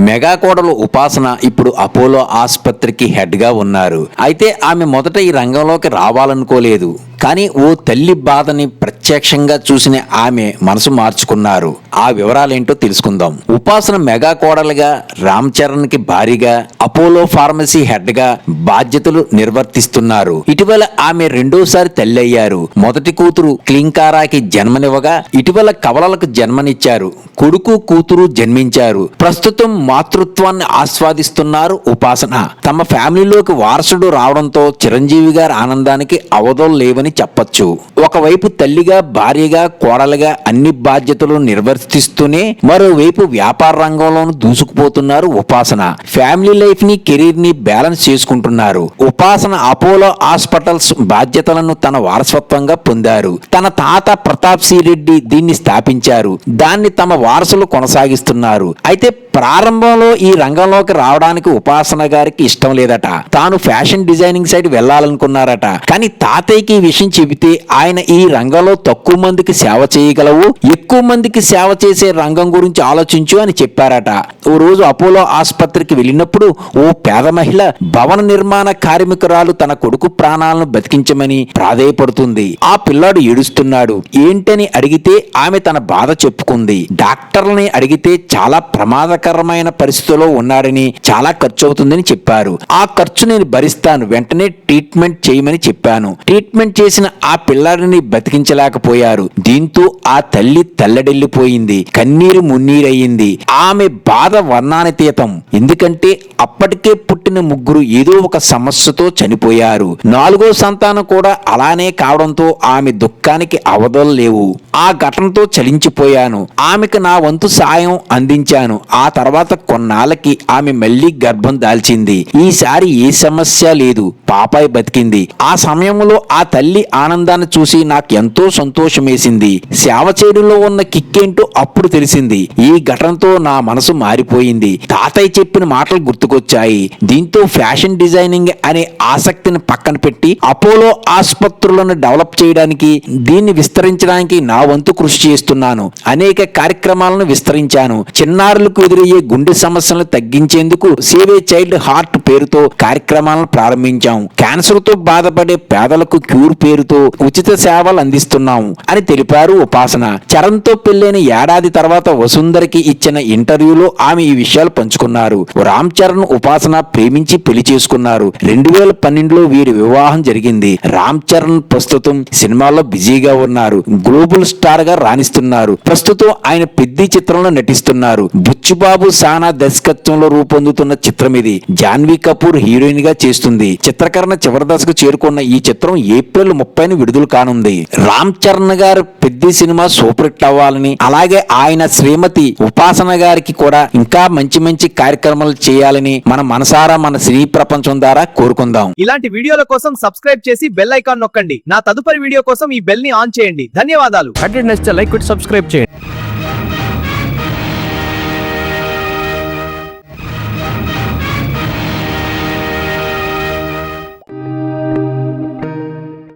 Mega కోడలు ఉపాసన ఇప్పుడు అపోలో ఆసుపత్రికి హెడ్ గా ఉన్నారు. అయితే ఆమె మొదట ఈ రంగంలోకి రావాలనుకోలేదు. కానీ ఓ తల్లి బాధని ప్రత్యక్షంగా చూసిన ఆమె మనసు మార్చుకున్నారు. ఆ వివరాలేంటో తెలుసుకుందాం. ఉపాసన మెగా కోడలుగా, రామ్ చరణ్ కి భారీగా, అపోలో ఫార్మసీ హెడ్ గా బాధ్యతలు నిర్వర్తిస్తున్నారు. ఇటీవల ఆమె రెండోసారి తల్లి అయ్యారు. మొదటి కూతురు క్లింకారాకి జన్మనివ్వగా ఇటీవల కవలలకు జన్మనిచ్చారు. కొడుకు కూతురు జన్మించారు. ప్రస్తుతం మాతృత్వాన్ని ఆస్వాదిస్తున్నారు ఉపాసన. తమ ఫ్యామిలీలోకి వారసుడు రావడంతో చిరంజీవి గారి ఆనందానికి అవధులు లేవని చెప్పొచ్చు. ఒకవైపు తల్లిగా, భార్యగా, కోడలుగా అన్ని బాధ్యతలు నిర్వర్తిస్తూనే మరోవైపు వ్యాపార రంగంలోనూ దూసుకుపోతున్నారు ఉపాసన. ఫ్యామిలీ లైఫ్ ని, కెరీర్ ని బ్యాలెన్స్ చేసుకుంటున్నారు. ఉపాసన అపోలో హాస్పిటల్స్ బాధ్యతలను తన వారసత్వంగా పొందారు. తన తాత ప్రతాప్ సి రెడ్డి దీన్ని స్థాపించారు. దాన్ని తమ వారసులు కొనసాగిస్తున్నారు. అయితే ప్రారంభంలో ఈ రంగంలోకి రావడానికి ఉపాసన గారికి ఇష్టం లేదట. తాను ఫ్యాషన్ డిజైనింగ్ సైడ్ వెళ్లాలనుకున్నారట. కానీ తాతయ్యకి ఈ విషయం చెబితే ఆయన ఈ రంగంలో తక్కువ మందికి సేవ చేయగలవు, ఎక్కువ మందికి సేవ చేసే రంగం గురించి ఆలోచించు అని చెప్పారట. ఓ రోజు అపోలో ఆసుపత్రికి వెళ్ళినప్పుడు ఓ పేద మహిళ భవన నిర్మాణ కార్మికురాలు తన కొడుకు ప్రాణాలను బతికించమని ప్రాధేయపడుతుంది. ఆ పిల్లాడు ఏడుస్తున్నాడు. ఏంటని అడిగితే ఆమె తన బాధ చెప్పుకుంది. డాక్టర్లని అడిగితే చాలా ప్రమాదకరమైన పరిస్థితిలో ఉన్నాడని, చాలా ఖర్చు అవుతుందని చెప్పారు. ఆ ఖర్చు నేను భరిస్తాను, వెంటనే ట్రీట్మెంట్ చేయమని చెప్పాను. ట్రీట్మెంట్ చేసిన ఆ పిల్లాడిని బతికించలేకపోయారు. దీంతో ఆ తల్లి తల్లడిల్లిపోయింది, కన్నీరు మున్నీరయ్యింది. ఆమె బాధ వర్ణానితీతం. ఎందుకంటే అప్పటికే పుట్టిన ముగ్గురు ఏదో ఒక సమస్యతో చనిపోయారు. 4వ సంతానం కూడా అలానే కావడంతో ఆమె దుఃఖానికి అవధులు లేవు. ఆ ఘటనతో చలించిపోయాను. ఆమెకు నా వంతు సాయం అందించాను. ఆ తర్వాత కొన్నాళ్ళకి ఆమె మళ్లీ గర్భం దాల్చింది. ఈసారి ఏ సమస్య లేదు, పాపాయి బతికింది. ఆ సమయంలో ఆ తల్లి ఆనందాన్ని చూసి నాకు ఎంతో సంతోషమేసింది. సేవ చేయడంలో ఉన్న కిక్కేంటో అప్పుడు తెలిసింది. ఈ ఘటనతో నా మనసు మారిపోయింది. తాతయ్య చెప్పిన మాటలు గుర్తుకొచ్చాయి. దీంతో ఫ్యాషన్ డిజైనింగ్ అనే ఆసక్తిని పక్కన పెట్టి అపోలో ఆసుపత్రులను డెవలప్ చేయడానికి, దీన్ని విస్తరించడానికి నా వంతు కృషి చేస్తున్నాను. అనేక కార్యక్రమాలను విస్తరించాను. చిన్నారులకు ఎదురయ్యే గుండె సమస్యలను తగ్గించేందుకు సేవ్ ఏ చైల్డ్ హార్ట్ పేరుతో కార్యక్రమాలను ప్రారంభించాం. క్యాన్సర్ తో బాధపడే పేదలకు క్యూర్ పేరుతో ఉచిత సేవలు అందిస్తున్నాం అని తెలిపారు ఉపాసన. చరణ్ తో పెళ్లైన ఏడాది తర్వాత వసుంధరకి ఇచ్చిన ఇంటర్వ్యూలో ఆమె ఈ విషయాలు పంచుకున్నారు. రామ్ చరణ్, ఉపాసన ప్రేమించి పెళ్లి చేసుకున్నారు. 2012లో వీరి వివాహం జరిగింది. రామ్ చరణ్ ప్రస్తుతం సినిమాల్లో బిజీగా ఉన్నారు. గ్లోబల్ స్టార్ గా రాణిస్తున్నారు. ప్రస్తుతం ఆయన పెద్ద చిత్రంలో నటిస్తున్నారు. బుచ్చిబాబు సానా దర్శకత్వంలో రూపొందుతున్న చిత్రం ఇది. జాన్వీ కపూర్ హీరోయిన్ గా చేస్తుంది. చిత్రీకరణ చివరి దశకు చేరుకున్న ఈ చిత్రం ఏప్రిల్ 30న విడుదల కానుంది. రామ్ చరణ్ గారు పెద్ద సినిమా సూపర్ హిట్ అవ్వాలని, అలాగే ఆయన శ్రీమతి ఉపాసన గారికి కూడా ఇంకా మంచి మంచి కార్యక్రమాలు చేయాలని మన మనసారా మన సినీ ప్రపంచం ద్వారా కోరుకుందాం. ఇలాంటి వీడియోల కోసం సబ్స్క్రైబ్ చేసి బెల్ ఐకాన్ నొక్కండి. నా తదుపరి వీడియో కోసం ఈ బెల్ ని ఆన్ చేయండి. ధన్యవాదాలు. నచ్చితే లైక్ కొట్టి సబ్స్క్రైబ్ చేయండి.